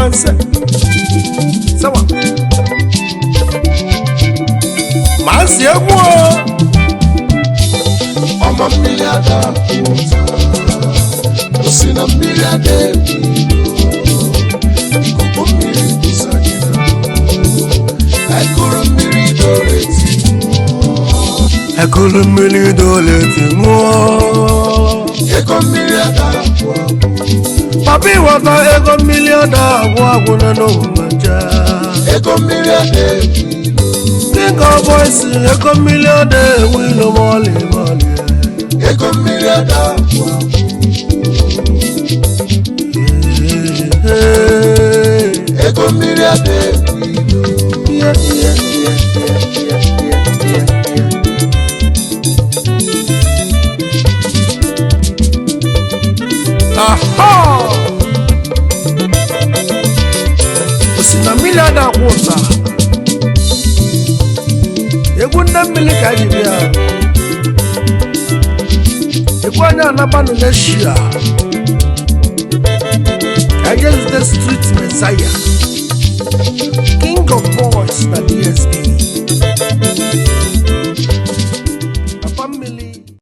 Amanse. Sawa. Mansi egwu. Ọmọ mmiri ada kwụta, osi na mmiri ada ebido, ikuku mmiri bụsanyere ekuru mmiri doreti Ekulu mmiri doleti ṅụọ. ego mmiri ada kwụ Papi wata ego mmiri ada agwụ agwụ na n'ụwa nje. ego mmiri ada ebido King of boys ego mmiri ada ewu ilo mọlị mọlị. ego mmiri ada kwụ ego mmiri ada ebido Aha! Osi na mmiri ada akwụ ụta. Egwu nne mmiri ka ji bịa. Egwu anya anabanụ n'eshia. Ka je zute street messiah. King of boys na DSP.